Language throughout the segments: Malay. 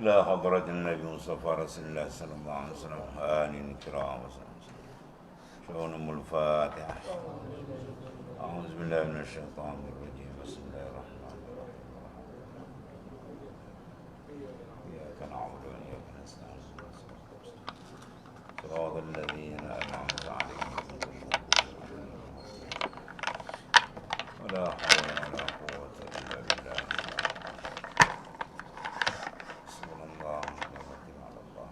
إلى حضرة النبي المصطفى رسول الله صلى الله عليه وسلم آل الكرام شؤونهم الفاتحة. أعوذ بالله من الشيطان الرجيم. بسم الله الرحمن الرحيم. إياك نعبد وإياك نستعين صراط الذين أنعمت عليهم ولا حول ولا قوة إلا بالله. حسبنا الله ونعم الوكيل على الله.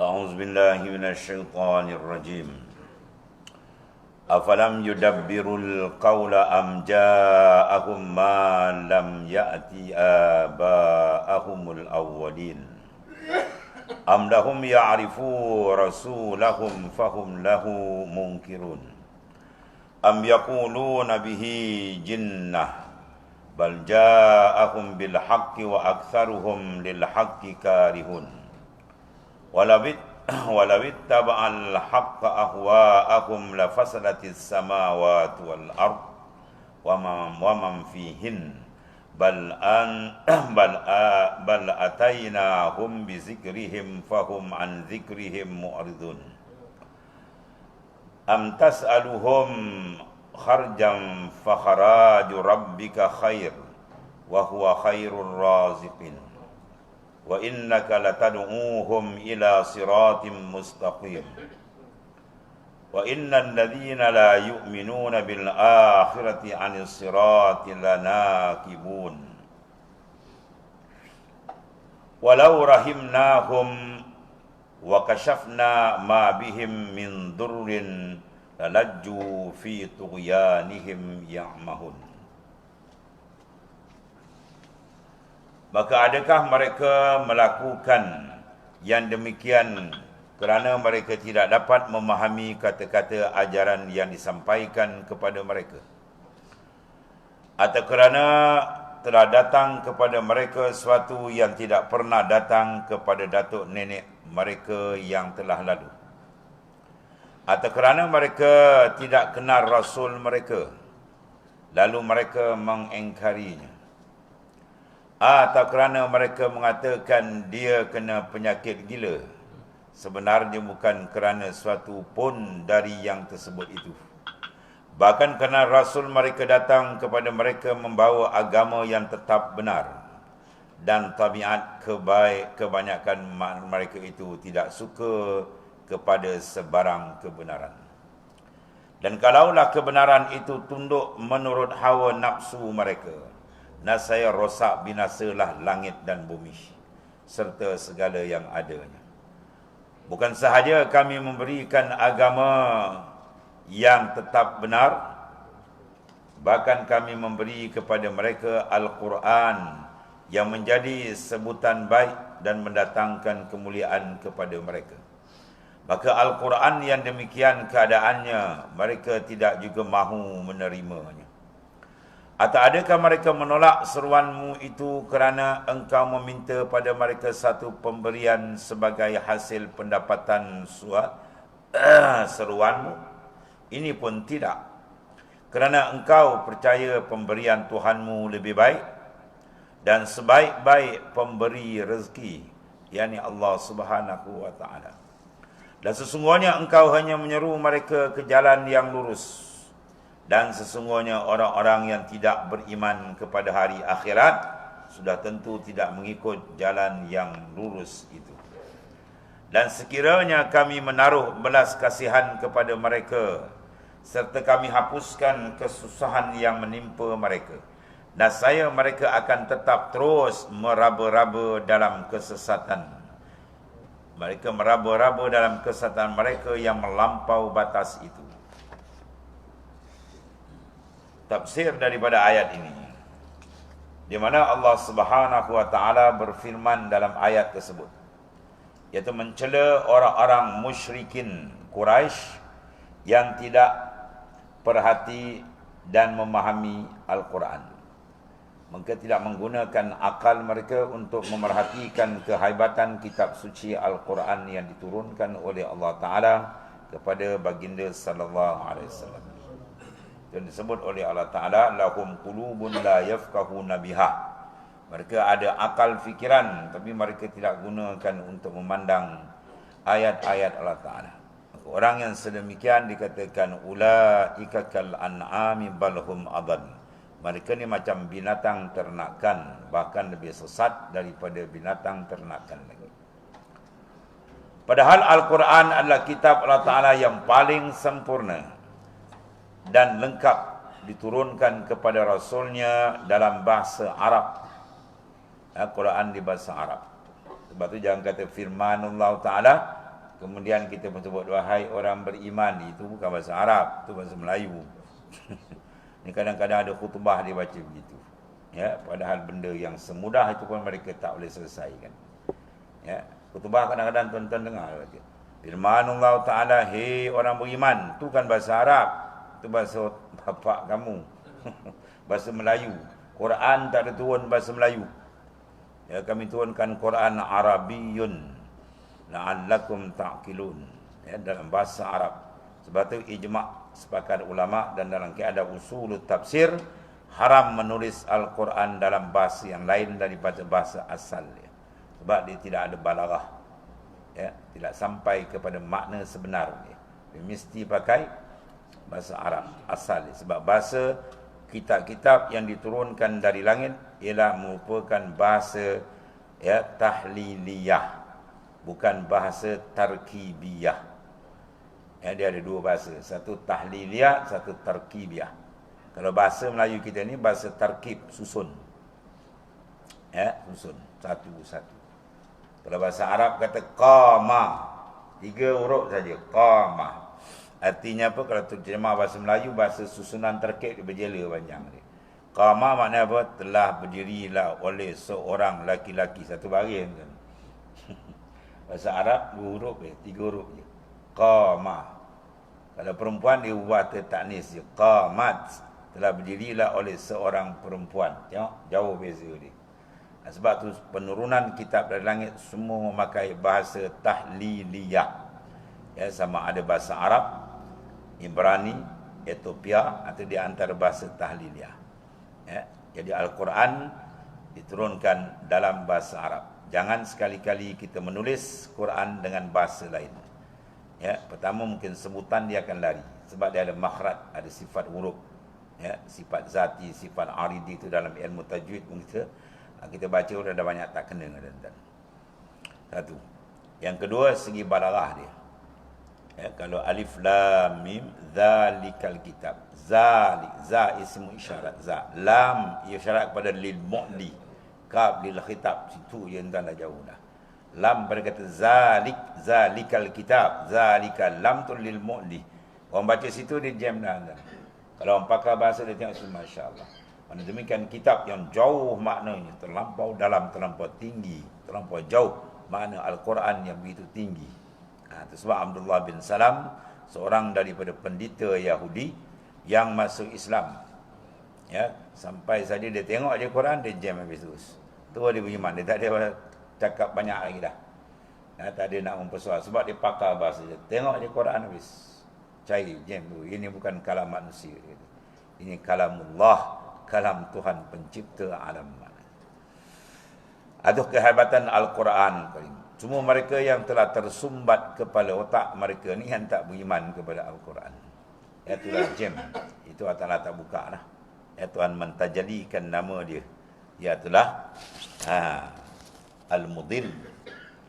أعوذ بالله من الشيطان الرجيم. أفلم يدبروا القول أم جاءهم ما لم يأت آباءهم الأولين أم لهم يعرفوا رسولهم فهم له منكرون أم يقولون به جنة بل جاءهم بالحق وأكثرهم للحق كارهون ولو اتبع الحق أهواءهم لفسدت السماوات والأرض ومن فيهن بل أتيناهم بذكرهم فهم عن ذكرهم معرضون أم تسألهم خرجا فخراج ربك خير وهو خير الرازقين وإنك لتدعوهم إلى صراط مستقيم وإن الذين لا يؤمنون بالآخرة عن الصراط لناكبون ولو رحمناهم وكشفنا ما بهم من ضر للجوا في طغيانهم يعمهون. Maka adakah mereka melakukan yang demikian kerana mereka tidak dapat memahami kata-kata ajaran yang disampaikan kepada mereka? Atau kerana telah datang kepada mereka sesuatu yang tidak pernah datang kepada datuk nenek mereka yang telah lalu? Atau kerana mereka tidak kenal Rasul mereka, lalu mereka mengingkarinya? Atau kerana mereka mengatakan dia kena penyakit gila, sebenarnya bukan kerana sesuatu pun dari yang tersebut itu. Bahkan kerana Rasul mereka datang kepada mereka membawa agama yang tetap benar, dan tabiat kebanyakan mereka itu tidak suka kepada sebarang kebenaran. Dan kalaulah kebenaran itu tunduk menurut hawa nafsu mereka, nasaya rosak binasalah langit dan bumi serta segala yang adanya. Bukan sahaja kami memberikan agama yang tetap benar, bahkan kami memberi kepada mereka Al-Quran yang menjadi sebutan baik dan mendatangkan kemuliaan kepada mereka. Maka Al-Quran yang demikian keadaannya, mereka tidak juga mahu menerimanya. Atau adakah mereka menolak seruanmu itu kerana engkau meminta pada mereka satu pemberian sebagai hasil pendapatan seruanmu? Ini pun tidak. Kerana engkau percaya pemberian Tuhanmu lebih baik, dan sebaik-baik pemberi rezeki, yakni Allah Subhanahu wa ta'ala. Dan sesungguhnya engkau hanya menyeru mereka ke jalan yang lurus. Dan sesungguhnya orang-orang yang tidak beriman kepada hari akhirat sudah tentu tidak mengikut jalan yang lurus itu. Dan sekiranya kami menaruh belas kasihan kepada mereka, serta kami hapuskan kesusahan yang menimpa mereka, nescaya mereka akan tetap terus meraba-raba dalam kesesatan. Mereka meraba-raba dalam kesesatan mereka yang melampau batas itu. Tafsir daripada ayat ini, di mana Allah Subhanahu wa taala berfirman dalam ayat tersebut, iaitu mencela orang-orang musyrikin Quraisy yang tidak perhati dan memahami Al-Quran. Mereka tidak menggunakan akal mereka untuk memerhatikan kehaibatan kitab suci Al-Quran yang diturunkan oleh Allah Ta'ala kepada baginda sallallahu alaihi wasallam. Dan disebut oleh Allah Ta'ala, lahum qulubun la yafqahuna biha. Mereka ada akal fikiran, tapi mereka tidak gunakan untuk memandang ayat-ayat Allah Ta'ala. Orang yang sedemikian dikatakan ulaika kal an'ami bal hum adall. Mereka ni macam binatang ternakan, bahkan lebih sesat daripada binatang ternakan lagi. Padahal Al-Quran adalah kitab Allah Ta'ala yang paling sempurna dan lengkap, diturunkan kepada Rasulnya dalam bahasa Arab. Al-Quran di bahasa Arab. Sebab tu jangan kata firmanullah Ta'ala kemudian kita sebut wahai orang beriman. Itu bukan bahasa Arab, itu bahasa Melayu. Ni kadang-kadang ada khutbah dia baca begitu. Ya, padahal benda yang semudah itu pun mereka tak boleh selesaikan. Ya, khutbah kadang-kadang tuan-tuan dengar baca. Firmanullah Ta'ala, hei orang beriman, tu kan bahasa Arab, tu bahasa bapak kamu. Bahasa Melayu. Quran tak ada turun bahasa Melayu. Ya, kami turunkan Quran Arabiyyun la'allakum ta'qilun. Ya, dalam bahasa Arab. Sebab tu ijma' sepakat ulama dan dalam keadaan usul tafsir haram menulis Al-Quran dalam bahasa yang lain daripada bahasa asal dia. Sebab dia tidak ada balaghah. Ya, tidak sampai kepada makna sebenar dia. Dia mesti pakai bahasa Arab asal dia. Sebab bahasa kitab-kitab yang diturunkan dari langit ialah merupakan bahasa ya tahliliyah, bukan bahasa tarkibiyah. Ya, dia ada dua bahasa, satu tahliliyah, satu tarkibiyah. Kalau bahasa Melayu kita ni bahasa tarkib, susun. Ya, susun satu-satu. Kalau bahasa Arab kata qama, 3 huruf saja, qama. Artinya apa? Kalau terjemah bahasa Melayu, bahasa susunan terkib dia berjela panjang dia. Qama maknanya apa? Telah berdirilah oleh seorang laki-laki, satu baris kan. Bahasa Arab 2 huruf je, 3 huruf je. Qama. Kalau perempuan dia ubah ta'nis je. Qamat. Telah berdirilah oleh seorang perempuan. Tengok, jauh beza dia. Sebab tu penurunan kitab dari langit semua memakai bahasa tahliliyah. Ya, sama ada bahasa Arab, Ibrani, Ethiopia atau di antara bahasa tahliliyah. Ya, jadi Al-Quran diturunkan dalam bahasa Arab. Jangan sekali-kali kita menulis Quran dengan bahasa lain. Ya, pertama mungkin sebutan dia akan lari sebab dia ada makhraj, ada sifat huruf. Ya, sifat zati, sifat aridi itu dalam ilmu tajwid pun kita baca sudah ada banyak tak kena dan. Satu. Yang kedua segi balaghah dia. Ya, kalau alif lam mim zalikal kitab. Zalik, za ismu isyarat, za. Lam isyarat kepada lil mu'li. Kaf lil khitab, situ yang dah jauh dah. Lam berkata zalik, zalikal kitab, zalikal lam tu lil mu'li. Orang baca situ dia jam dah. Kalau orang pakar bahasa dia tengok semua masya-Allah. Mana demikian kitab yang jauh maknanya, terlampau dalam, terlampau tinggi, terlampau jauh makna Al-Quran yang begitu tinggi. Itu sebab Abdullah bin Salam, seorang daripada pendeta Yahudi yang masuk Islam. Ya, sampai saja dia tengok je Quran dia jam habis terus. Tu dia beriman, dia tak ada cakap banyak lagi dah. Ya, tak ada nak mempersoal sebab dia pakar bahasa dia. Tengok je Quran habis. Cari jam tu. Ini bukan kalam manusia. Ini kalamullah, kalam Tuhan pencipta alam. Aduh kehebatan Al-Quran. Semua mereka yang telah tersumbat kepala otak mereka ni yang tak beriman kepada Al-Quran. Itulah jam. Itu Allah tak buka lah. Ya, Tuhan mentajalikan nama dia. Iaitulah Al-Mudil,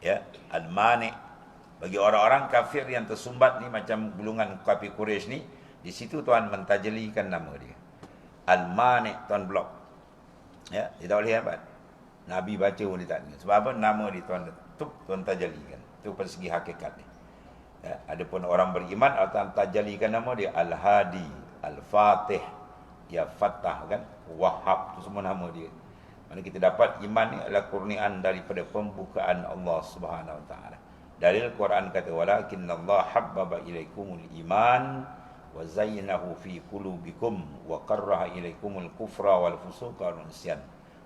ya, Al-Mani. Bagi orang-orang kafir yang tersumbat ni macam gulungan kafir Quraisy ni, di situ Tuhan mentajalikan nama dia. Al-Mani, Tuhan blok. Ya, dia tak boleh hebat. Nabi baca pun dia tak dengar. Sebab apa? Nama dia Tuhan tajalikan. Itu persegi hakikat ni. Ya, adapun orang beriman Allah tajalikan nama dia Al-Hadi, Al-Fatih, ya Fattah kan, Wahhab, itu semua nama dia. Mana kita dapat iman ni adalah kurniaan daripada pembukaan Allah Subhanahu Wa Taala. Dalil Quran kata walakinnallaha habbaba ilaikumul iman wa zayyanahu fi qulubikum wa karraha ilaikumul kufra wal fusuqa wal isyan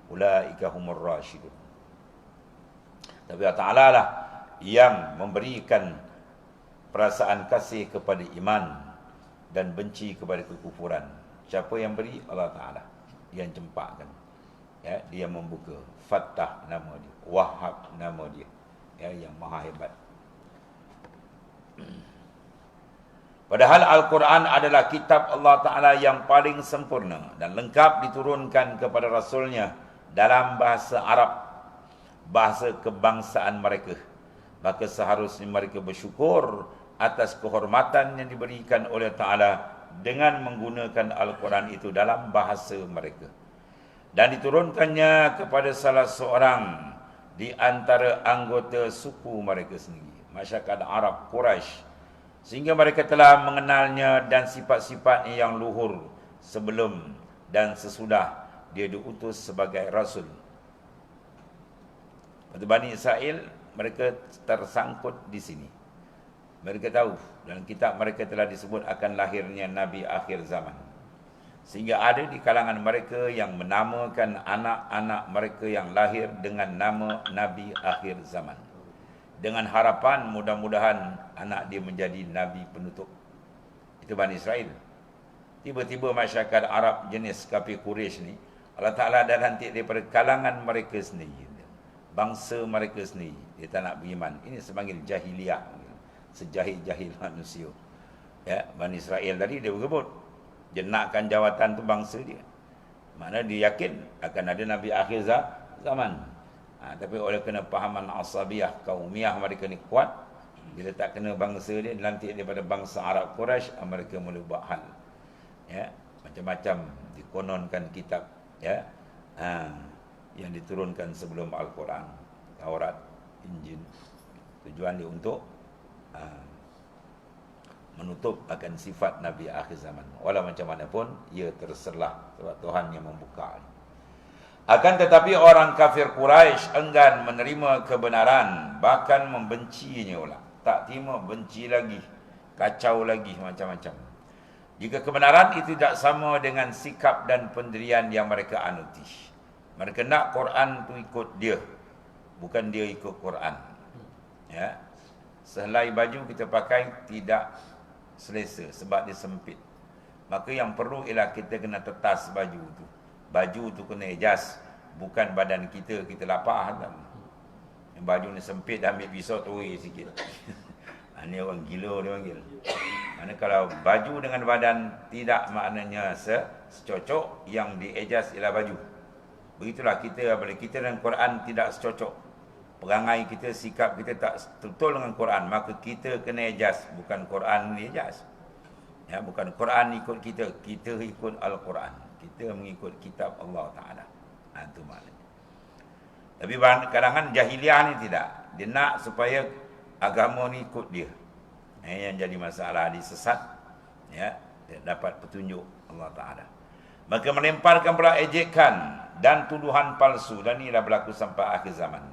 ulaika humur rasyidun. Tapi Allah Ta'ala lah yang memberikan perasaan kasih kepada iman dan benci kepada kekufuran. Siapa yang beri? Allah Ta'ala yang cempakkan. Ya, dia membuka. Fattah nama dia, Wahhab nama dia, ya, yang maha hebat. Padahal Al-Quran adalah kitab Allah Ta'ala yang paling sempurna dan lengkap diturunkan kepada Rasulnya dalam bahasa Arab, bahasa kebangsaan mereka. Maka seharusnya mereka bersyukur atas kehormatan yang diberikan oleh Ta'ala dengan menggunakan Al-Quran itu dalam bahasa mereka. Dan diturunkannya kepada salah seorang di antara anggota suku mereka sendiri, masyarakat Arab Quraisy, sehingga mereka telah mengenalnya dan sifat-sifatnya yang luhur sebelum dan sesudah dia diutus sebagai Rasul. Pada Bani Israel, mereka tersangkut di sini. Mereka tahu dalam kitab mereka telah disebut akan lahirnya Nabi akhir zaman. Sehingga ada di kalangan mereka yang menamakan anak-anak mereka yang lahir dengan nama Nabi akhir zaman, dengan harapan mudah-mudahan anak dia menjadi Nabi penutup. Itu Bani Israel. Tiba-tiba masyarakat Arab jenis kafir Quraisy ni, Allah Ta'ala dah nanti daripada kalangan mereka sendiri, bangsa mereka sendiri, dia tak nak beriman. Ini sepanggil jahiliah, sejahil-jahil manusia. Ya, Bani Israel tadi dia berebut dia nakkan jawatan tu bangsa dia. Mana dia yakin akan ada Nabi akhir zaman. Tapi oleh kena pahaman asabiyah, kaumiyah mereka ni kuat, bila tak kena bangsa dia, nanti daripada bangsa Arab Quraisy, mereka mula buat hal. Ya, macam-macam dikononkan kitab, ya, yang diturunkan sebelum Al-Quran, Taurat, Injil. Tujuan dia untuk menutup akan sifat Nabi akhir zaman. Walau macam mana pun, ia terserlah sebab Tuhan yang membuka. Akan tetapi orang kafir Quraisy enggan menerima kebenaran, bahkan membencinya pula. Tak terima, benci lagi, kacau lagi, macam-macam. Jika kebenaran itu tidak sama dengan sikap dan pendirian yang mereka anuti. Mereka nak Quran tu ikut dia, bukan dia ikut Quran. Ya. Sehelai baju kita pakai tidak selesa sebab dia sempit. Maka yang perlu ialah kita kena tetas baju tu. Baju tu kena adjust, bukan badan kita lapar kan. Yang baju ni sempit, dah ambil pisau tuai sikit. Ini orang gila dia panggil. Mana kalau baju dengan badan tidak maknanya secocok, yang di adjust ialah baju. Begitulah kita, apabila kita dengan Quran tidak secocok, perangai kita, sikap kita tak betul dengan Quran, maka kita kena adjust, bukan Quran ni adjust. Ya, bukan Quran ikut kita, kita ikut Al-Quran. Kita mengikut kitab Allah Ta'ala. Itu maknanya. Tapi kalangan jahiliah ni tidak. Dia nak supaya agama ni ikut dia. Yang jadi masalah, disesat, ya, dia dapat petunjuk Allah Ta'ala. Maka melemparkan pula ejekan dan tuduhan palsu, dan inilah berlaku sampai akhir zaman.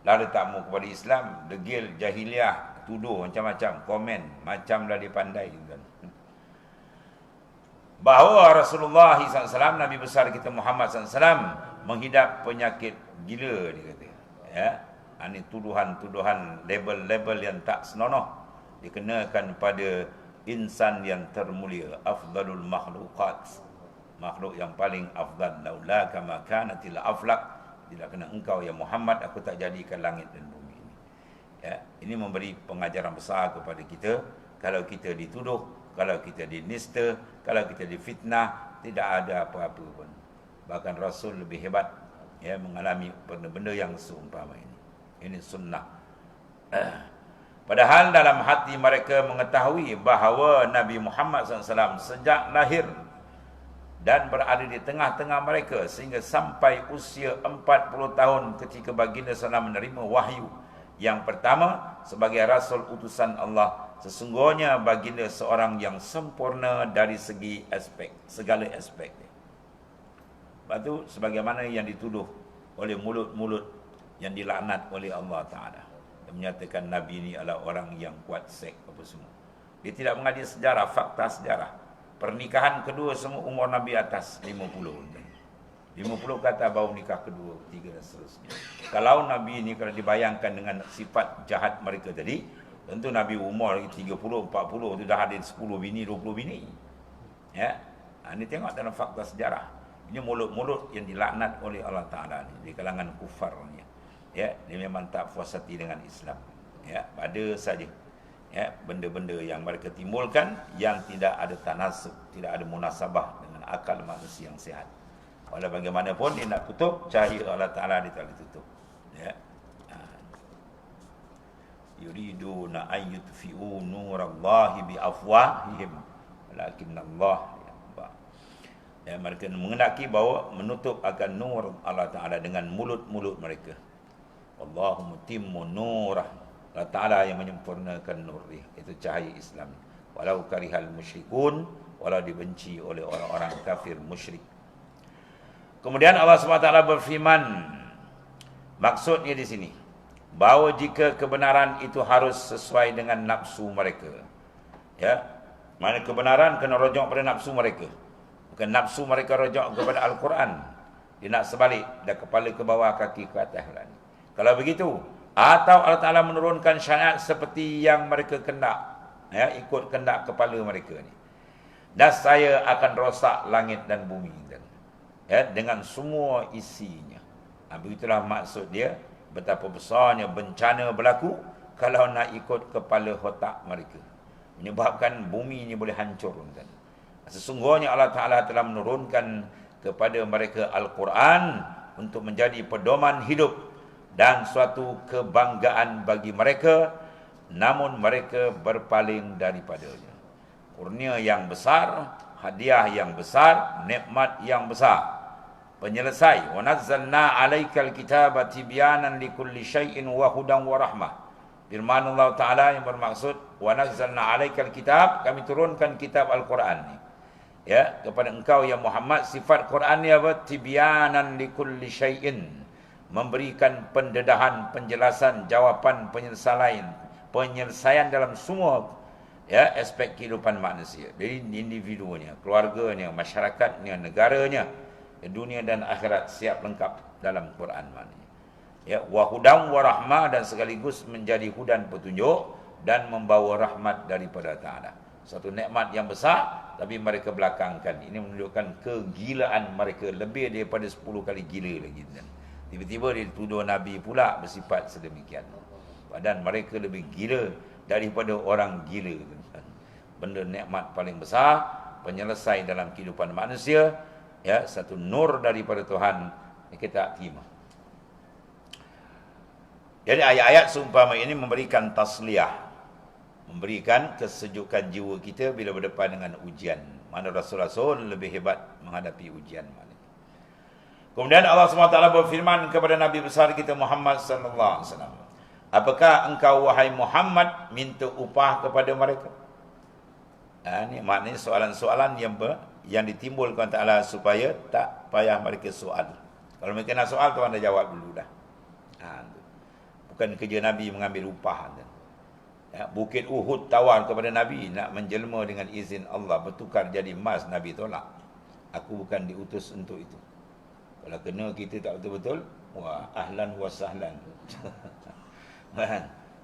Lalu tak mau kepada Islam, degil, jahiliah, tuduh macam-macam, komen, macamlah dia pandai. Bahawa Rasulullah SAW, Nabi besar kita Muhammad SAW, menghidap penyakit gila, dia kata. Ya, ini tuduhan-tuduhan, label-label yang tak senonoh, dikenakan pada insan yang termulia, afdalul makhluqat, makhluk yang paling afdal. Laula kama kanatil aflaq, tidak kena engkau ya Muhammad, aku tak jadikan langit dan bumi ini. Ya, ini memberi pengajaran besar kepada kita. Kalau kita dituduh, kalau kita dinista, kalau kita difitnah, tidak ada apa-apa pun. Bahkan Rasul lebih hebat, ya, mengalami benda-benda yang seumpama ini. Ini sunnah. Padahal dalam hati mereka mengetahui bahawa Nabi Muhammad SAW sejak lahir dan berada di tengah-tengah mereka sehingga sampai usia 40 tahun ketika baginda SAW menerima wahyu yang pertama sebagai Rasul utusan Allah. Sesungguhnya baginda seorang yang sempurna dari segi aspek, segala aspek. Lepas tu, sebagaimana yang dituduh oleh mulut-mulut yang dilaknat oleh Allah Ta'ala. menyatakan Nabi ini adalah orang yang kuat sek apa semua. Dia tidak mengaji sejarah, fakta sejarah. Pernikahan kedua semua umur Nabi atas 50. 50 kata baru nikah kedua, ketiga dan seterusnya. Kalau Nabi ini kalau dibayangkan dengan sifat jahat mereka tadi, tentu Nabi umur lagi 30, 40 tu dah ada 10 bini, 20 bini. Ya. Ini tengok dalam fakta sejarah. Ini mulut-mulut yang dilaknat oleh Allah Taala ni di kalangan kufarnya. Ya, dia memang tak puas hati dengan Islam. Ya, ada saja ya benda-benda yang mereka timbulkan yang tidak ada tanasub, tidak ada munasabah dengan akal manusia yang sihat. Walau bagaimanapun dia nak tutup, cahaya Allah Taala dia tak ditutup. Ya. Yuriduna an yutfi'u nurallahi bi afwahihim walakinnallaha ya'ba. Ya, mereka mengendaki bahawa menutup akan nur Allah Taala dengan mulut-mulut mereka. Wallahu mutimmu nurah. Allah Ta'ala yang menyempurnakan nur dia. Itu cahaya Islam. Walau karihal musyrikun, walau dibenci oleh orang-orang kafir musyrik. Kemudian Allah SWT berfirman, maksudnya di sini, bahawa jika kebenaran itu harus sesuai dengan nafsu mereka. Ya, mana kebenaran kena rujuk pada nafsu mereka. Bukan nafsu mereka rujuk kepada Al-Quran. Dia nak sebalik, dah kepala ke bawah, kaki ke atas. Kalau begitu, atau Allah Ta'ala menurunkan syariat seperti yang mereka kendak, ya, ikut kendak kepala mereka ni. Dan saya akan rosak langit dan bumi, ya, dengan semua isinya. Begitulah maksud dia, betapa besarnya bencana berlaku kalau nak ikut kepala otak mereka, menyebabkan bumi ini boleh hancur. Sesungguhnya Allah Ta'ala telah menurunkan kepada mereka Al-Quran untuk menjadi pedoman hidup dan suatu kebanggaan bagi mereka, namun mereka berpaling daripadanya. Kurnia yang besar, hadiah yang besar, nikmat yang besar. Penyelesai, wa nazzalna 'alaikal kitaba tibyanan likulli syai'in wa hudan wa rahmah. Firman Allah Ta'ala yang bermaksud, wa nazzalna 'alaikal kitab, kami turunkan kitab Al-Quran ni, ya, kepada engkau ya Muhammad. Sifat Quran ni apa? Tibyanan likulli syai'in, memberikan pendedahan, penjelasan, jawapan, penyelesaian dalam semua, ya, aspek kehidupan manusia. Jadi individunya, keluarganya, masyarakatnya, negaranya, dunia dan akhirat siap lengkap dalam Quran maknanya. Ya, wa hudan wa rahmah, dan sekaligus menjadi hudan petunjuk dan membawa rahmat daripada Ta'ala. Satu nikmat yang besar, tapi mereka belakangkan. Ini menunjukkan kegilaan mereka, lebih daripada 10 kali gila lagi. Tiba-tiba dia tuduh Nabi pula bersifat sedemikian. Padahal mereka lebih gila daripada orang gila. Benda nikmat paling besar, penyelesai dalam kehidupan manusia, ya, satu nur daripada Tuhan, kita terima. Jadi ayat-ayat seumpama ini memberikan tasliyah, memberikan kesejukan jiwa kita bila berdepan dengan ujian. Mana Rasul-Rasul lebih hebat menghadapi ujian. Kemudian Allah SWT berfirman kepada Nabi besar kita Muhammad sallallahu alaihi wasallam, apakah engkau wahai Muhammad minta upah kepada mereka? Ini maknanya soalan-soalan yang ditimbulkan Ta'ala supaya tak payah mereka soal. Kalau mereka nak soal, Tuhan dah jawab dulu dah. Bukan kerja Nabi mengambil upah. Ya, Bukit Uhud tawar kepada Nabi nak menjelma dengan izin Allah, bertukar jadi emas. Nabi tolak. Aku bukan diutus untuk itu. Kalau kena kita tak betul-betul, wah, ahlan wa sahlan.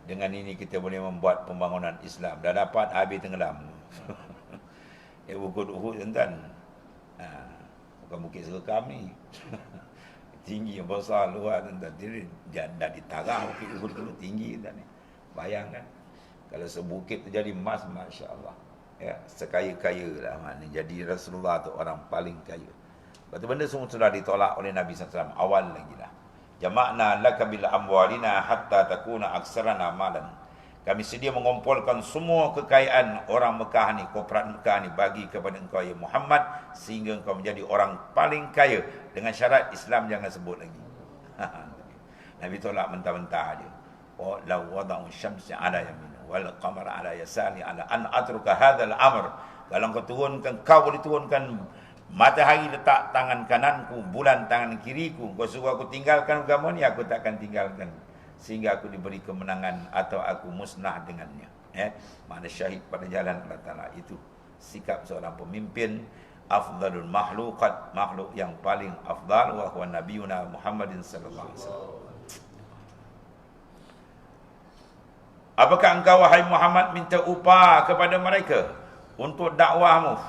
Dengan ini kita boleh membuat pembangunan Islam. Dah dapat, habis tenggelam. Ya, Bukit Uhud tuan-tuan. Bukan Bukit Serkam ni. Tinggi, besar, luar tuan-tuan. Dia dah ditarang Bukit Uhud dulu, tinggi tuan-tuan. Bayangkan. Kalau sebukit tu jadi emas, Masya Allah. Ya, sekaya-kaya lah. Jadi Rasulullah tu orang paling kaya. Lepas tu benda semua sudah ditolak oleh Nabi SAW. Awal lagi lah. Jama'na laka bil amwalina hatta takuna aksarana malan. Kami sedia mengumpulkan semua kekayaan orang Mekah ni, korporat Mekah ni, bagi kepada engkau ya Muhammad, sehingga engkau menjadi orang paling kaya. Dengan syarat Islam jangan sebut lagi. Nabi tolak mentah-mentah aja. Oh, la wada'u syamsi ala yamin wal qamara ala yasari ala an atruka hadzal amr. Kalau kau turunkan, kau boleh turunkan matahari letak tangan kananku, bulan tangan kiriku. Kau suruh aku tinggalkan agama ni, aku takkan tinggalkan. sehingga aku diberi kemenangan atau aku musnah dengannya. Makna syahid pada jalan Allah Ta'ala itu sikap seorang pemimpin. Afdalul makhluqat, makhluk yang paling afdal, wa huwa nabiyuna Muhammadin sallallahu alaihi wasallam. Apakah engkau wahai Muhammad minta upah kepada mereka untuk dakwahmu?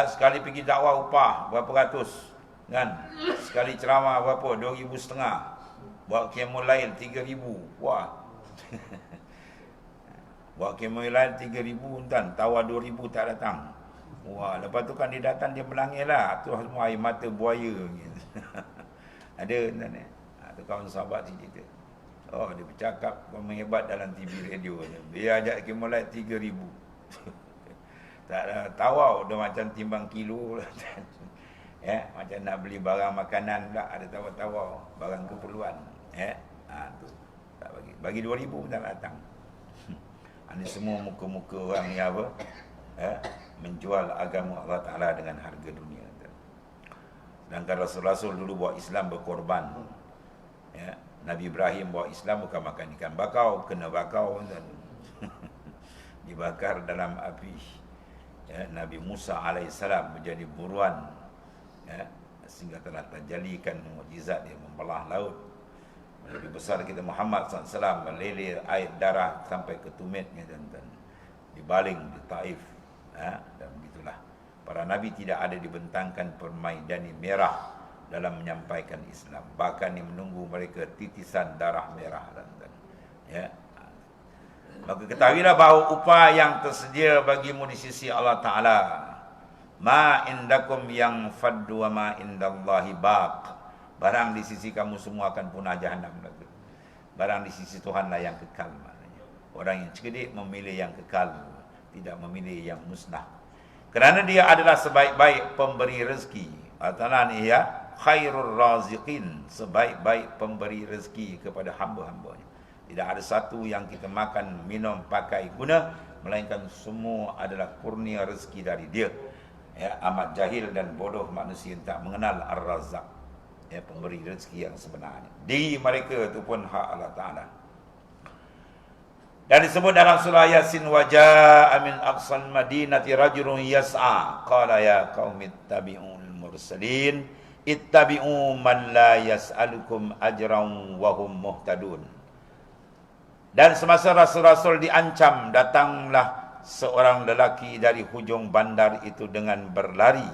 Sekali pergi dakwah upah berapa ratus, kan? Sekali ceramah berapa? 2,500. Buat qiyamul lail 3,000. Wah. Buat qiyamul lail 3,000 kan, tawar 2,000 tak datang. Wah, lepas tu kan dia datang, dia melangis lah. Tu semua air mata buaya gitu. Ada kan? Tu kawan sahabat cerita. Oh, dia bercakap hebat dalam TV radio. Dia ajak kimulai 3,000. Tak ada tawau, dia macam timbang kilo. Macam nak beli barang makanan tak ada tawau-tawau, barang keperluan. Tu tak bagi. Bagi 2,000 pun tak datang. Ini semua muka-muka orang yang apa? Menjual agama Allah Ta'ala dengan harga dunia. Sedangkan Rasul-Rasul dulu bawa Islam berkorban. Nabi Ibrahim bawa Islam bukan makan ikan bakau, kena bakau dan dibakar dalam api. Nabi Musa alaihissalam menjadi buruan, sehingga telah terjadikan mukjizat dia membelah laut. Lebih besar kita Muhammad SAW meleleh air darah sampai ke tumitnya dan dibaling di Taif. Dan begitulah. Para nabi tidak ada dibentangkan permaidani merah dalam menyampaikan Islam. Bahkan yang menunggu mereka titisan darah merah dan maka ketahuilah bahawa upah yang tersedia bagimu di sisi Allah Ta'ala, ma indakum yang faddu wa ma indallahi baq. Barang di sisi kamu semua akan punah jahannam. Barang di sisi Tuhanlah yang kekal. Maknanya orang yang cerdik memilih yang kekal, tidak memilih yang musnah. Kerana dia adalah sebaik-baik pemberi rezeki. Allah Ta'ala ni khairur raziqin, sebaik-baik pemberi rezeki kepada hamba-hambanya. Tidak ada satu yang kita makan, minum, pakai, guna, melainkan semua adalah kurnia rezeki dari dia. Amat jahil dan bodoh manusia yang tak mengenal Ar-Razzaq, pemberi rezeki yang sebenarnya. Diri mereka itu pun hak Allah Ta'ala. Dan disebut dalam surah Yasin, waja'a min aqsal madinati rajulun yas'a qala ya qaumi ittabi'ul mursalin ittabi'u man la yas'alukum ajran wa hum muhtadun. Dan semasa rasul-rasul diancam, datanglah seorang lelaki dari hujung bandar itu dengan berlari,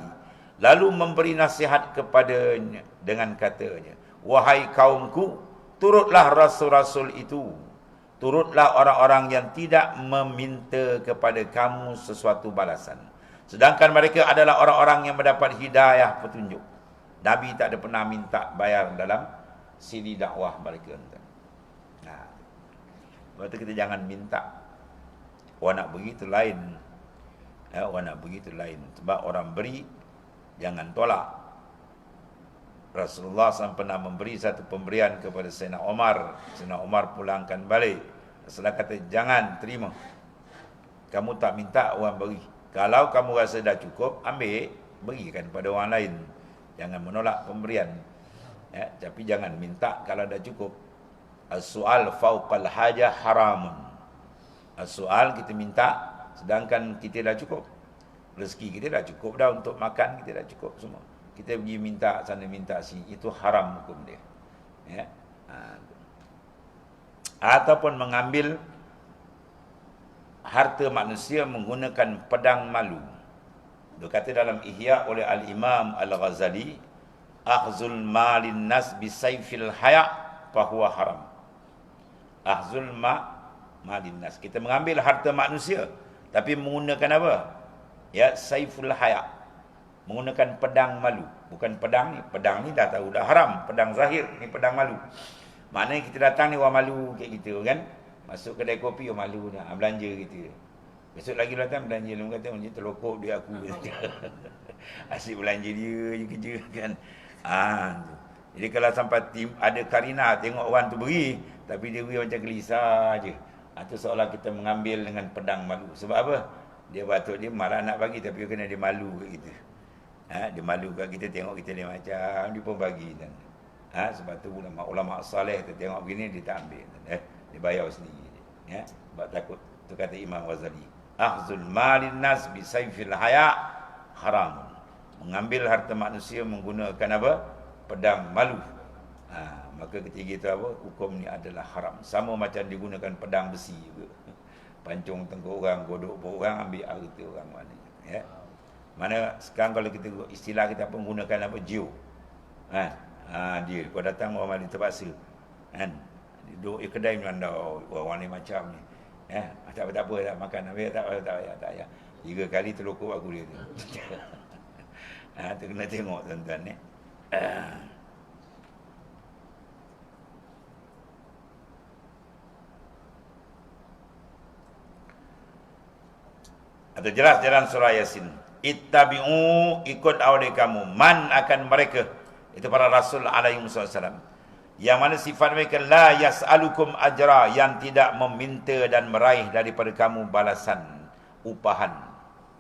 lalu memberi nasihat kepadanya dengan katanya, wahai kaumku, turutlah rasul-rasul itu, turutlah orang-orang yang tidak meminta kepada kamu sesuatu balasan, sedangkan mereka adalah orang-orang yang mendapat hidayah petunjuk. Nabi tak ada pernah minta bayar dalam siri dakwah mereka. Lepas tu kita jangan minta. Orang nak beri tu lain. Orang nak beri tu lain. Sebab orang beri, jangan tolak. Rasulullah SAW pernah memberi satu pemberian kepada Sayyidina Umar. Sayyidina Umar pulangkan balik. Rasulullah kata, jangan terima. Kamu tak minta, orang beri. Kalau kamu rasa dah cukup, ambil, berikan pada orang lain. Jangan menolak pemberian. Tapi jangan minta kalau dah cukup. As-su'al fauqal hajah haramun. As-su'al kita minta sedangkan kita dah cukup. Rezeki kita dah cukup dah untuk makan, kita dah cukup semua. Kita pergi minta sana minta sini, itu haram hukum dia. Ataupun mengambil harta manusia menggunakan pedang malu. Dia kata dalam Ihya oleh Al-Imam Al-Ghazali, akhzul malin nas bisayfil haya' fahuwa haram. Ahzul malin nas, kita mengambil harta manusia tapi menggunakan apa? Saiful haya, menggunakan pedang malu. Bukan pedang ni dah tahu dah haram, pedang zahir, ni pedang malu. Maknanya kita datang ni orang malu kayak gitu kan. Masuk kedai kopi orang malu dah, belanja gitu. Besok lagi datang belanja, dia kata macam terlokok dia aku. Asyik belanja dia je kerja kan. Jadi kalau sampai ada Karina tengok orang tu beri, tapi dia beri macam gelisah je, itu seolah kita mengambil dengan pedang malu. Sebab apa? Dia patut dia malah nak bagi, tapi kena dia malu kat kita. Dia malu kat kita, tengok kita dia macam, dia pun bagi. Dan Sebab tu ulama saleh tu tengok begini dia tak ambil. Dia bayar sendiri. Ya, sebab takut. Tu kata Imam Ghazali. Akhzul malin nas bi sayfil haya haram. Mengambil harta manusia menggunakan apa? Pedang malu. Maka ketiga itu apa? Hukum ni adalah haram. Sama macam digunakan pedang besi juga. Pancung tengkuk orang, godok orang, ambil harta orang mana. Ya. Mana sekarang kalau kita istilah kita apa menggunakan apa? Jio. Dia kau datang orang mandi terpaksa. Kan? Duduk di kedai melanda orang ni macam ni. Tak apa tak makan habis tak payah. 3 kali terlokok aku dia tu. Tu kena tengok tuan-tuan ni. Atau jelas dalam surah Yasin, ittabi'u, ikut awal kamu, man akan mereka, itu para rasul alaihi wasallam, yang mana sifat mereka la yas'alukum ajra, yang tidak meminta dan meraih daripada kamu balasan, upahan,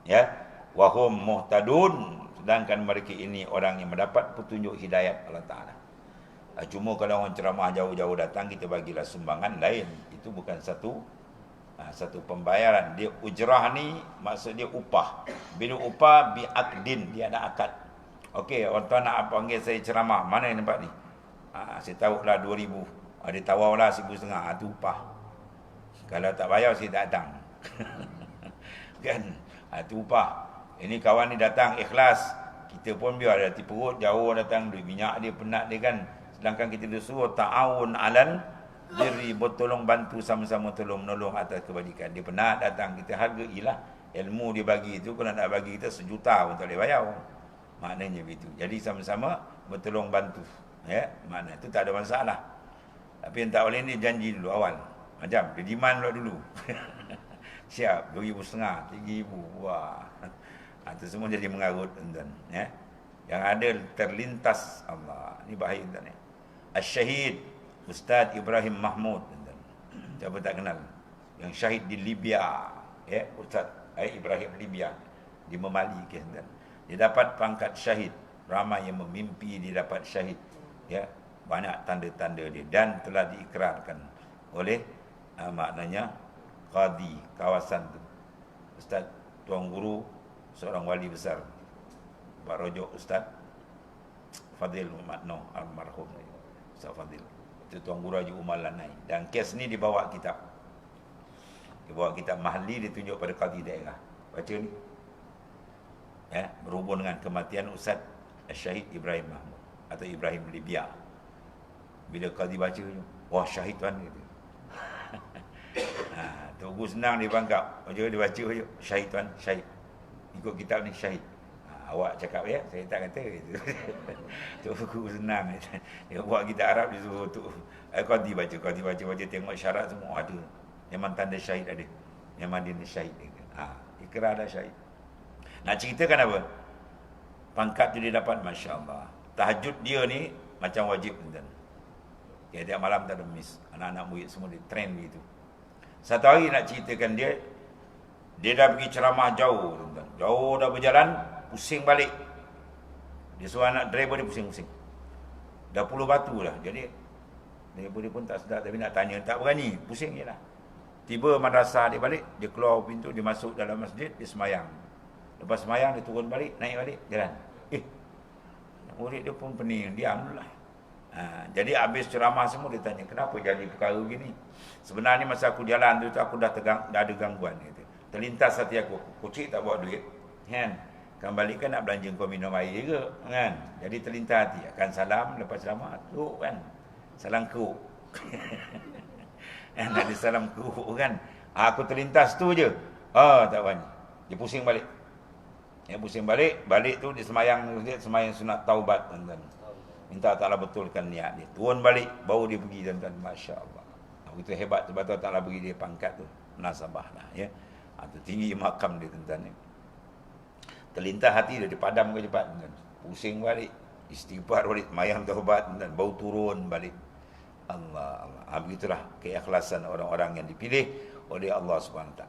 ya, wahum muhtadun, sedangkan mereka ini orang yang mendapat petunjuk hidayat Allah Ta'ala. Cuma kalau orang ceramah jauh-jauh datang, kita bagilah sumbangan lain, itu bukan satu pembayaran. Dia ujrah ni maksud dia upah. Bila upah bi'aqdin, dia ada akad. Okey, orang tuan nak panggil saya ceramah, mana yang tempat ni? Saya taruhlah 2,000. Dia tawarlah 1,500. Itu upah. Kalau tak bayar saya tak datang. Kan? Itu upah. Ini kawan ni datang ikhlas. Kita pun biar ada hati perut, jauh datang, duit minyak dia, penat dia kan. Sedangkan kita disuruh ta'awun alal birri, bertolong bantu sama-sama, tolong menolong atas kebajikan. Dia penat datang, kita hargailah ilmu dia bagi itu. Kalau nak bagi kita 1 juta pun tak boleh bayar. Maknanya begitu. Jadi sama-sama bertolong bantu. Ya, makna itu tak ada masalah. Tapi yang tak boleh ni janji dulu awal. Macam dia demand dulu. Siap 2,500, 3,000. Wah. Itu semua jadi mengarut tuan-tuan, ya. Yang ada terlintas Allah. Ini bahaya tuan-tuan. Asy-Syahid Ustaz Ibrahim Mahmud, siapa tak kenal, yang syahid di Libya, ya, Ustaz Ibrahim Libya di Memali, kan. Dia dapat pangkat syahid. Ramai yang memimpi dia dapat syahid, ya, banyak tanda-tanda dia, dan telah diikrarkan oleh maknanya qadi kawasan tu, Ustaz Tuan Guru, seorang wali besar, Pak Rojok Ustaz Fadil Makno almarhum Ustaz Fadil. Itu Tuan Guru Haji Umar Lanai. Dan kes ni dibawa kitab. Dibawa kitab mahli, ditunjuk pada qadi daerah. Baca ni. Ya, berhubung dengan kematian Ustaz Syahid Ibrahim Mahmud atau Ibrahim Libya. Bila qadi baca, wah syahid tuan gitu. Tunggu senang dia bangkap. Dia baca syahid tuan, syahid. Ikut kitab ni syahid. Awak cakap ya, saya tak kata gitu. Tu buku senang. Dia buat kita Arab, dia suruh tu qadi baca tengok syarat semua ada. Memang tanda syahid ada. Memang dia ni syahid. Ikrar dah syahid. Nak ceritakan apa? Pangkat tu dia dapat, masya-Allah. Tahajud dia ni macam wajib tuan. Tiap malam tak ada miss. Anak-anak murid semua dia train begitu. Satu hari nak ceritakan dia dah pergi ceramah jauh tuan. Jauh dah berjalan, pusing balik. Dia suruh anak driver dia pusing-pusing. Dah puluh batu lah. Jadi driver dia pun tak sedar, tapi nak tanya tak berani, pusing je lah. Tiba madrasah dia balik, dia keluar pintu, dia masuk dalam masjid, dia semayang. Lepas semayang dia turun balik, naik balik, jalan. Murid dia pun pening, diam lah. Jadi habis ceramah semua dia tanya, kenapa jadi perkara begini? Sebenarnya masa aku jalan tu aku dah ada gangguan gitu. Terlintas hati aku, kucing tak bawa duit, kan? Kan balik kan nak belanja kau minum air ke, kan? Jadi terlintas hati, akan salam lepas ceramah, tu kan. Salam keruk. Nak salam keruk kan. Aku terlintas tu je. Tak banyak. Dia pusing balik. Balik tu dia semayang sunat taubat, tuan-tuan. Minta Allah betulkan niat dia. Turun balik, baru dia pergi, tuan-tuan. Masya-Allah. Begitu hebat sebab Allah bagi dia pangkat tu. Munasabah lah, ya. Itu tinggi makam dia, tuan-tuan. Terlintas hati dia, dipadam ke cepat, tuan-tuan. Pusing balik, istighfar balik, mayang taubat, tuan-tuan. Baru turun balik. Allah. Begitulah keikhlasan orang-orang yang dipilih oleh Allah SWT.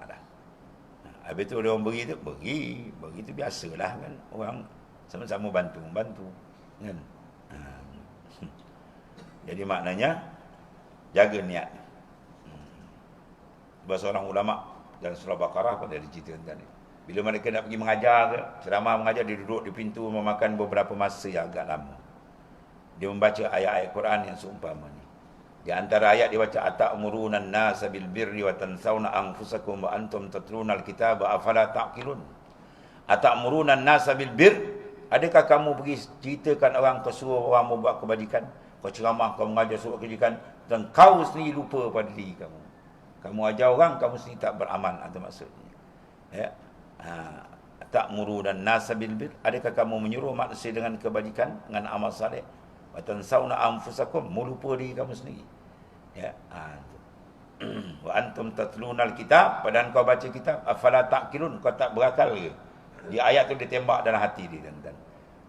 Habis tu orang bagi tu biasalah kan. Orang sama-sama bantu kan. Jadi maknanya jaga niat. Bahasa orang ulama dalam surah Baqarah pada diceritakan tadi. Bila mereka nak pergi mengajar ke, ceramah mengajar, dia duduk di pintu memakan beberapa masa yang agak lama. Dia membaca ayat-ayat Quran yang seumpama ni. Di antara ayat dia baca ata'muruna an-nasa bil birri wa tansawna anfusakum wa antum tatluna al-kitaba afala ta'qilun. Ata'muruna an-nasa bil birri, adakah kamu pergi ceritakan orang, kau suruh orang membuat kebajikan, kau ceramah, kau mengajar suruh kebajikan, dan kau sendiri lupa pada diri kamu. Kamu ajar orang, kamu sendiri tak beramal, ada maksudnya. Ya. Ta'muruna an-nasa bil birri, adakah kamu menyuruh manusia dengan kebajikan, dengan amal saleh, wa tansawna anfusakum, melupa diri kamu sendiri. Ya. Wa antum tatluna al-kitab, padahal kau baca kitab, afala ta'qilun, kau tak berakal ke? Di ayat tu dia tembak dalam hati dia, tuan-tuan.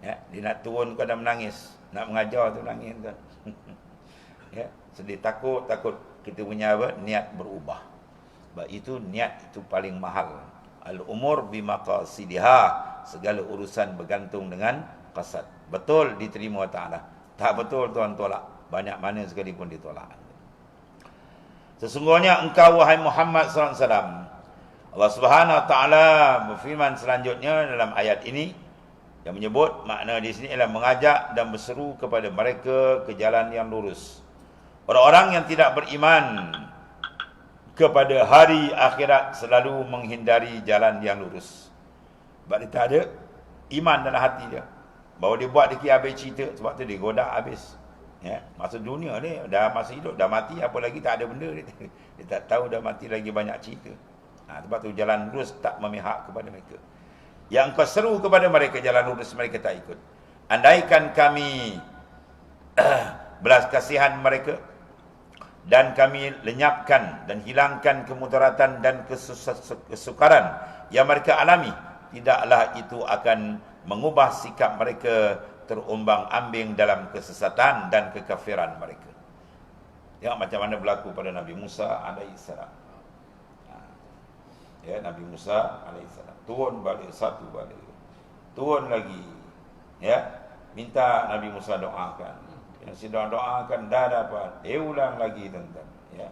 Ya, dia nak turun kau dah menangis, nak mengajar tu menangis, tuan. Ya, sedih, takut kita punya apa? Niat berubah. Sebab itu niat itu paling mahal. Al-umur bimaqasidiha, segala urusan bergantung dengan qasad. Betul diterima Ta'ala, tak betul Tuhan tolak. Banyak mana sekalipun ditolak. Sesungguhnya engkau wahai Muhammad sallallahu alaihi wasallam, Allah Subhanahu wa taala berfirman selanjutnya dalam ayat ini yang menyebut makna di sini ialah mengajak dan berseru kepada mereka ke jalan yang lurus. Orang-orang yang tidak beriman kepada hari akhirat selalu menghindari jalan yang lurus. Sebab dia tak ada iman dalam hati dia. Bahawa dia buat dia kira habis cerita, sebab tu dia godak habis. Ya, masa dunia ni dah masa hidup dah mati, apa lagi tak ada benda dia. Dia tak tahu dah mati lagi banyak cerita. Sebab tu jalan lurus tak memihak kepada mereka. Yang kau seru kepada mereka jalan lurus, mereka tak ikut. Andaikan kami belas kasihan mereka dan kami lenyapkan dan hilangkan kemudaratan dan kesukaran yang mereka alami, tidaklah itu akan mengubah sikap mereka terumbang-ambing dalam kesesatan dan kekafiran mereka. Tengok macam mana berlaku pada Nabi Musa alaihissalam. Ya, Nabi Musa alaihissalam turun balik, satu balik, turun lagi, ya, minta Nabi Musa doakan. Yang si doakan dah dapat, ulang lagi, tuan-tuan, ya.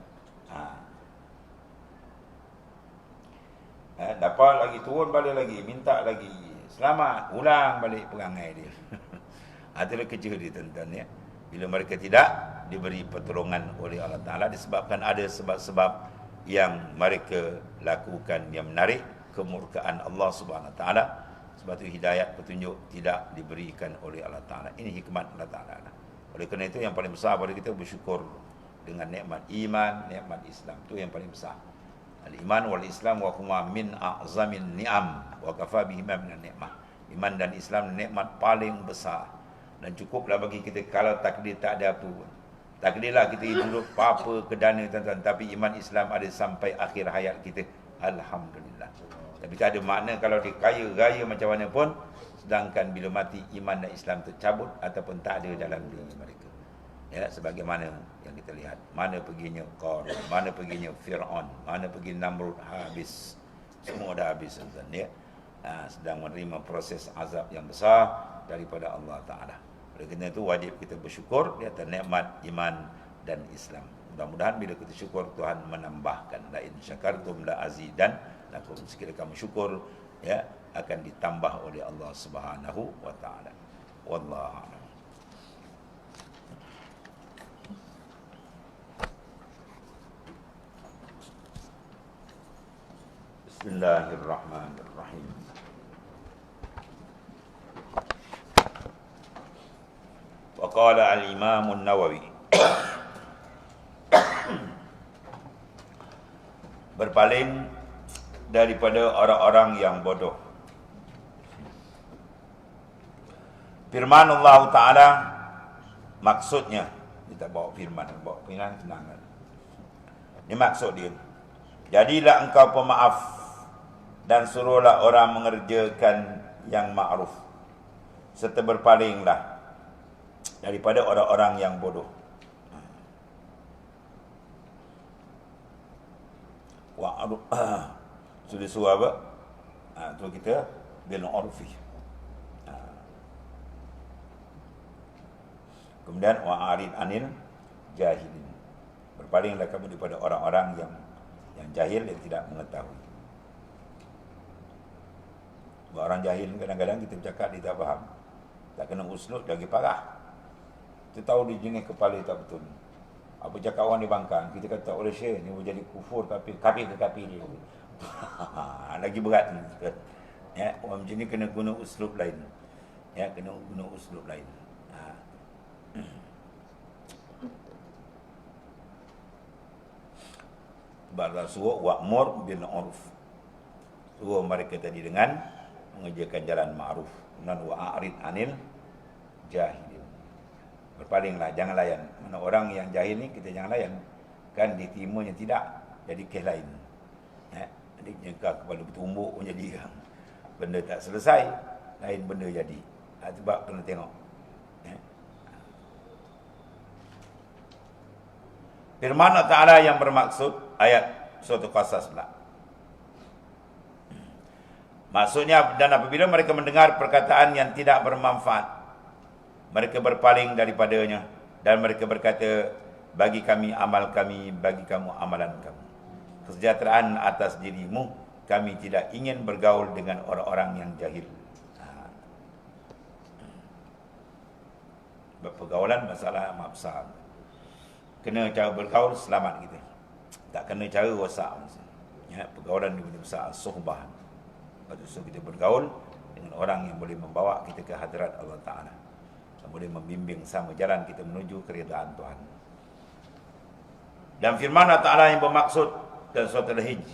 Dapat lagi, turun balik lagi, minta lagi, selamat, ulang balik perangai dia. Itulah kerja dia, tuan-tuan, ya. Bila mereka tidak diberi pertolongan oleh Allah Ta'ala, disebabkan ada sebab-sebab yang mereka lakukan yang menarik kemurkaan Allah Subhanahu Wa Taala. Sebab itu hidayat, petunjuk tidak diberikan oleh Allah Ta'ala. Ini hikmat Allah Ta'ala. Oleh kerana itu yang paling besar pada kita bersyukur dengan nikmat iman, nikmat Islam. Itu yang paling besar. Al-iman wal Islam wa huma min a'zamin ni'am wa kafa bihima minan ni'mah. Iman dan Islam nikmat paling besar. Dan cukuplah bagi kita kalau takdir tak ada apa pun. Takdirlah kita hidup apa kedana, tuan-tuan, tapi iman Islam ada sampai akhir hayat kita. Alhamdulillah. Tapi tak ada makna kalau dia kaya raya macam mana pun, sedangkan bila mati iman dan Islam tercabut ataupun tak ada dalam diri mereka. Ya, sebagaimana yang kita lihat, mana perginya Qarun, mana perginya Fir'aun, mana pergi Namrud, habis. Semua dah habis, tuan-tuan, ya. Sedang menerima proses azab yang besar daripada Allah Ta'ala. Oleh kerana itu wajib kita bersyukur di atas nikmat iman dan Islam. Mudah-mudahan bila kita syukur, Tuhan menambahkan. La in syakartum la azidan lakum. Sekiranya kamu syukur, ya, akan ditambah oleh Allah Subhanahu wa taala. Wallahu a'lam. Bismillahirrahmanirrahim. Wa qala al-Imam an-Nawawi, berpaling daripada orang-orang yang bodoh. Firman Allah Ta'ala, maksudnya, kita bawa firman senang. Ini maksud dia. Jadilah engkau pemaaf dan suruhlah orang mengerjakan yang ma'ruf, serta berpalinglah daripada orang-orang yang bodoh. Sudah suruh apa? Tu kita bil urfi. Kemudian wa'arid anil jahilin. Berpalinglah kamu daripada orang-orang yang jahil, yang tidak mengetahui. Orang jahil kadang-kadang kita bercakap dia tak faham, tak kena uslub lagi parah. Kita tahu dia jenis kepala tak betul. Apa cakap orang di Bangkang, kita kata oleh syekh ni menjadi kufur, tapi kafir ke kafir dia. Lagi berat ni. Ya, orang macam ni kena guna uslub lain. Ya, kena guna uslub lain. Barulah suruh wa'mur bil ma'ruf. Suruh mereka tadi dengan mengerjakan jalan ma'ruf. Dan wa'arid anil jahilin. Berpalinglah, jangan layan. Mana orang yang jahil ni kita jangan layan. Kan diterimanya tidak, jadi kes lain. Ya, jadi jengkar kepala bertumbuk menjadi benda tak selesai, lain benda jadi. Sebab kena tengok. Ya. Firman Allah Ta'ala yang bermaksud ayat suatu Qasas pula. Maksudnya, dan apabila mereka mendengar perkataan yang tidak bermanfaat, mereka berpaling daripadanya, dan mereka berkata, bagi kami amal kami, bagi kamu amalan kamu. Kesejahteraan atas dirimu, kami tidak ingin bergaul dengan orang-orang yang jahil. Pergaulan masalah amat besar. Kena cara bergaul, selamat kita. Tak kena cara rosak. Ya, pergaulan ni benda besar, suhbah. Lepas kita bergaul dengan orang yang boleh membawa kita ke hadirat Allah Ta'ala, yang boleh membimbing sama jalan kita menuju keridaan Tuhan. Dan firman Allah Ta'ala yang bermaksud dalam surah Al-Hijj,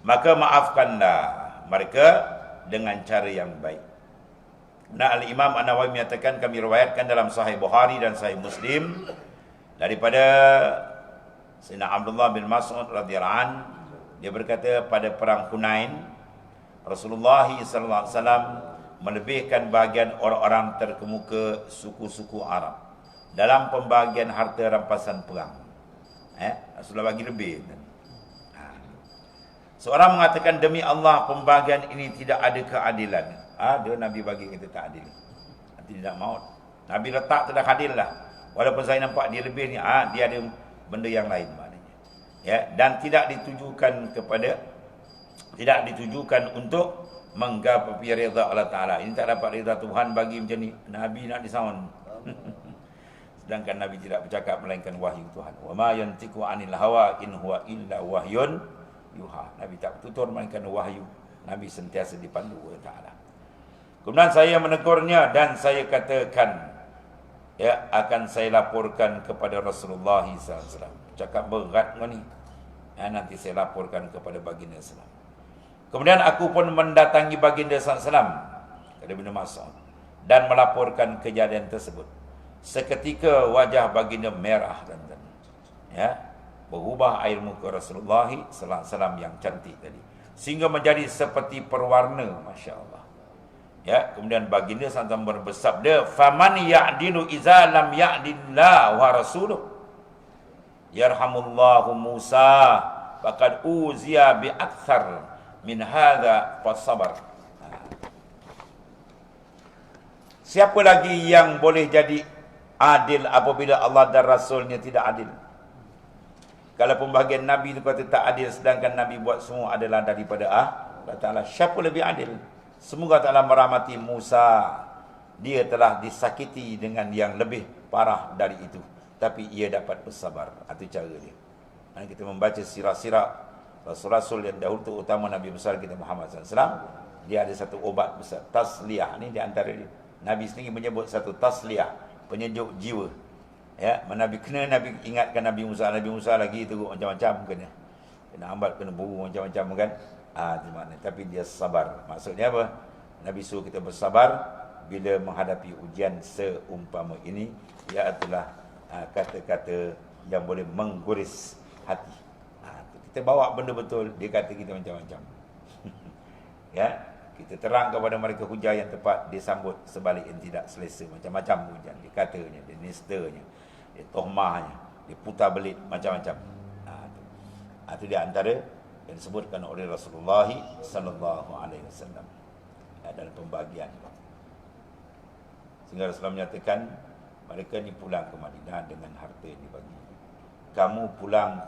maka maafkanlah mereka dengan cara yang baik. Nah, Al-Imam An-Nawawi menyatakan, kami riwayatkan dalam Sahih Bukhari dan Sahih Muslim daripada Sayyidina Abdullah bin Mas'ud radhiyallahu anhu, dia berkata, pada perang Hunain, Rasulullah SAW melebihkan bahagian orang-orang terkemuka suku-suku Arab dalam pembagian harta rampasan perang. Rasulullah bagi lebih. Seorang mengatakan, demi Allah, pembagian ini tidak ada keadilan. Ada Nabi bagi kita tak adil. Nanti tidak maut. Nabi letak sudah adil lah. Walaupun saya nampak dia lebih ni, dia ada benda yang lain maknanya. Ya, dan tidak ditujukan untuk menggapai redha Allah Ta'ala. Ini tak dapat redha Tuhan bagi macam ni. Nabi nak disaun. Sedangkan Nabi tidak bercakap melainkan wahyu Tuhan. Wa ma yantiqu 'anil hawa in huwa illa wahyun yuha. Nabi tak bertutur melainkan wahyu. Nabi sentiasa dipandu oleh Ta'ala. Kemudian saya menegurnya dan saya katakan, ya, akan saya laporkan kepada Rasulullah SAW. Cakap berat ni. Nanti saya laporkan kepada baginda SAW. Kemudian aku pun mendatangi baginda SAW, kata Ibnu Mas'ud, dan melaporkan kejadian tersebut. Seketika wajah baginda merah dan berubah air muka Rasulullah SAW yang cantik tadi, sehingga menjadi seperti perwarna, Masya Allah. Ya, kemudian baginda SAW bersabda, faman ya'dilu iza lam ya'dillah wa rasuluh yarhamullahu Musa faqad uziya bi akthar min hadha fasabar. Siapa lagi yang boleh jadi adil apabila Allah dan Rasulnya tidak adil? Kalau pembahagian Nabi itu kata tak adil, sedangkan Nabi buat semua adalah daripada Allah Ta'ala, siapa lebih adil? Semoga Allah merahmati Musa. Dia telah disakiti dengan yang lebih parah dari itu, tapi ia dapat bersabar. Itu cara dia. Dan kita membaca sirah-sirah Rasul-Rasul yang dahulu, terutama Nabi besar kita Muhammad SAW. Dia ada satu obat besar, tasliyah. Ini di antara dia. Nabi sendiri menyebut satu tasliyah, penyejuk jiwa. Ya, Nabi ingatkan Nabi Musa lagi teruk macam-macam kena ambat, kena buru macam-macam kan. Itu makna. Tapi dia sabar. Maksudnya apa? Nabi suruh kita bersabar bila menghadapi ujian seumpama ini. Iaitulah kata-kata yang boleh mengguris hati. Kita bawa benda betul, dia kata kita macam-macam. Ya, kita terang kepada mereka hujah yang tepat, dia sambut sebalik yang tidak selesa. Macam-macam hujan, dia katanya, dia nistanya, dia tohmahnya, dia putar belit, macam-macam. Itu dia antara yang disebutkan oleh Rasulullah sallallahu alaihi wasallam dalam pembagian. Sehingga Rasulullah menyatakan Mereka ni pulang ke Madinah dengan harta yang dibagi. Kamu pulang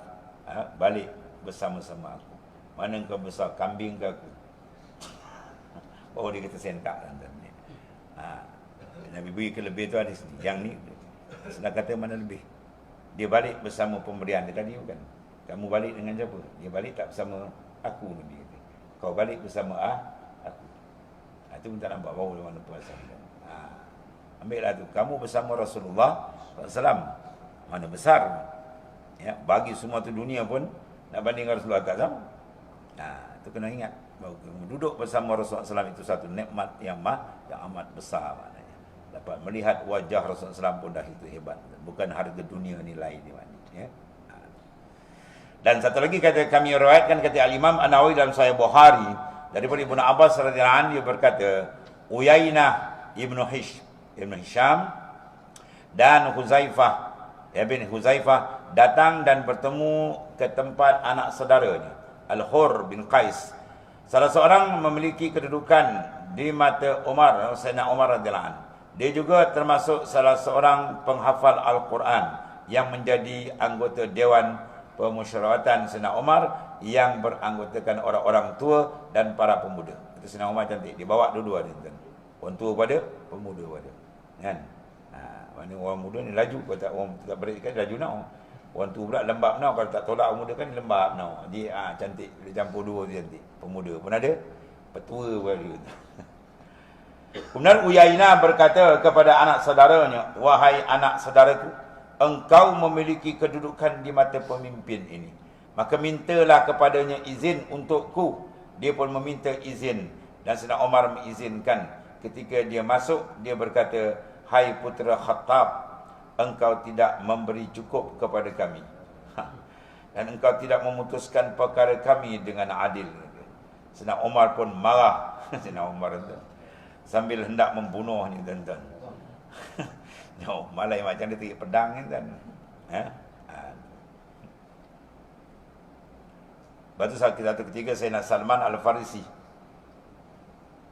balik bersama-sama aku. Mana kau besar, kambing ke aku? Oh, dia kata sentak. Nabi beri kelebih tu ada sini. Yang ni senang kata mana lebih. Dia balik bersama pemberian dia tadi bukan. Kamu balik dengan siapa? Dia balik tak bersama aku, Nabi kata. Kau balik bersama aku. Itu pun tak nampak bau mana puasa. Ambillah tu. Kamu bersama Rasulullah SAW. Mana besar. Ya, bagi semua tu dunia pun nak banding Rasulullah tak sama. Itu kena ingat. Bahawa kamu duduk bersama Rasulullah SAW itu satu nikmat yang amat besar maknanya. Dapat melihat wajah Rasulullah SAW pun dah itu hebat. Bukan harga dunia nilai di mana. Ya. Dan satu lagi kata kami riwayatkan kata Al-Imam An-Nawawi dalam Sahih Bukhari daripada Ibnu Abbas radhiyallahu anhu, dia berkata Uyainah Ibnu Hisham dan Huzaifah bin Huzaifah datang dan bertemu ke tempat anak saudaranya Al-Hur bin Qais. Salah seorang memiliki kedudukan di mata Umar, Sayyidina Umar radhiyallahu anhu. Dia juga termasuk salah seorang penghafal Al-Quran yang menjadi anggota Dewan Pemusyawaratan Sayyidina Umar yang beranggotakan orang-orang tua dan para pemuda. Itu Sayyidina Umar cantik, dia bawa dua-dua dia. Orang tua pada, pemuda pada. Kan? Mana orang muda ni laju, kalau tak orang tak berikan laju nak. Orang tua pula lembab nak, kalau tak tolak orang muda kan lembab nak. Dia cantik, dia campur dua tu cantik. Pemuda pun ada, petua pun ada. Kemudian Uyainah berkata kepada anak saudaranya, wahai anak saudaraku, engkau memiliki kedudukan di mata pemimpin ini. Maka mintalah kepadanya izin untukku. Dia pun meminta izin. Dan Sayyidina Umar mengizinkan. Ketika dia masuk, dia berkata, hai putera Khattab, engkau tidak memberi cukup kepada kami. Dan engkau tidak memutuskan perkara kami dengan adil. Sayyidina Umar pun marah. Sayyidina Umar itu sambil hendak membunuhnya tuan-tuan. Malai macam dia tiga pedang kan tuan. Lepas tu satu ketiga Sayyidina Salman Al-Farisi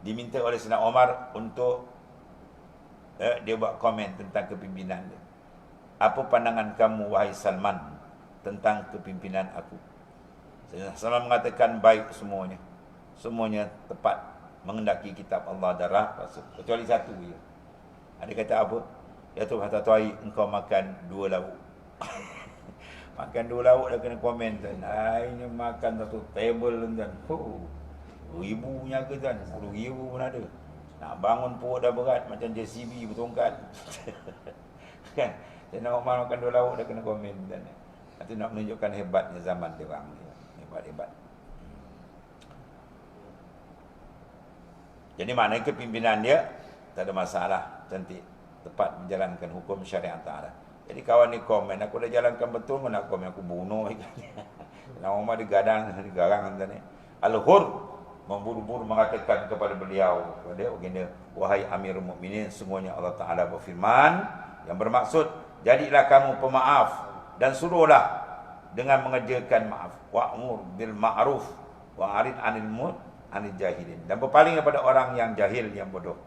diminta oleh Sayyidina Umar untuk dia buat komen tentang kepimpinan dia. Apa pandangan kamu wahai Salman tentang kepimpinan aku? Sayyidina Salman mengatakan baik semuanya. Semuanya tepat mengendaki kitab Allah dan Rasul. Kecuali satu je. Dia kata apa? Ya Tuhan Tuai, engkau makan 2 lauk. Makan 2 lauk dah kena komen tuan. Ini makan satu table tuan. Ribunya ke tuan? 10,000 pun ada. Nak bangun perut dah berat macam JCB bertongkat. Kan? Dia nak makan 2 lauk dah kena komen tuan. Itu nak menunjukkan hebatnya zaman dia orang. Hebat-hebat. Jadi maknanya kepimpinan dia tak ada masalah, cantik, tepat menjalankan hukum syariat Ta'ala. Jadi kawan ni komen, aku dah jalankan betul, mana komen aku bunuh. Nama Umar digadang, digarang tadi. Al-Hur memburu-buru mengatakan kepada beliau, kepada baginda, wahai Amirul Mukminin, sungguhnya Allah Ta'ala berfirman yang bermaksud, jadilah kamu pemaaf dan suruhlah dengan mengerjakan maaf. Wa'mur bil ma'ruf wa'arid 'anil jahilin, dan berpaling kepada orang yang jahil, yang bodoh.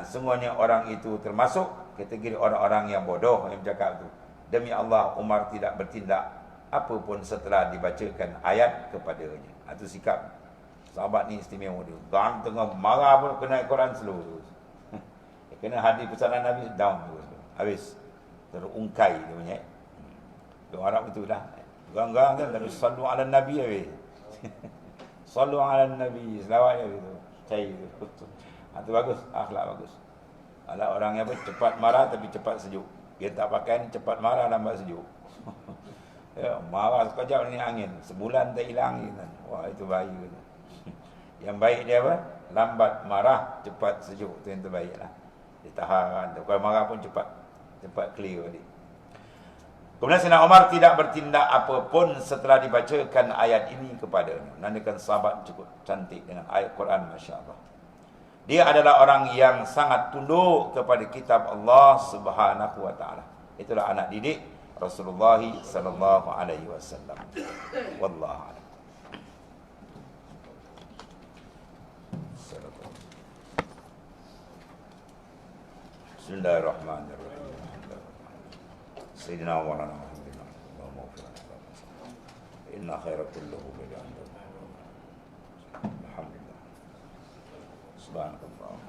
Semuanya orang itu termasuk kategori orang-orang yang bodoh yang bercakap itu. Demi Allah, Umar tidak bertindak apapun setelah dibacakan ayat kepadanya. Itu sikap sahabat ni istimewa dia. Gang tengah marah pun kena Quran slow terus. Kena hadis pesanan Nabi down terus. Habis terungkai dia punya. Orang Arab itulah. Gang-gang kan terus sallu ala Nabi habis. Sallu ala Nabi, selawat gitu. Cair gitu. Itu bagus, akhlak bagus. Ala orang yang cepat marah tapi cepat sejuk. Dia tak pakai ni cepat marah lambat sejuk. Ya, marah sekejap ni angin, sebulan tak hilang angin. Wah, itu bahaya. Yang baik dia apa? Lambat marah, cepat sejuk. Itu yang terbaiklah. Dia tahan. Kalau marah pun cepat clear balik. Kemudian Sayyidina Umar tidak bertindak apapun setelah dibacakan ayat ini kepadanya. Nantikan sahabat cukup cantik dengan ayat Quran, Masya Allah. Dia adalah orang yang sangat tunduk kepada kitab Allah Subhanahu wa Ta'ala. Itulah anak didik Rasulullah sallallahu alaihi wasallam. Wallahu a'lam. Bismillahirrahmanirrahim. سيدنا مولانا محمد اللهم اغفر لنا إن خير كله بجانب الحمد لله سبحانك اللهم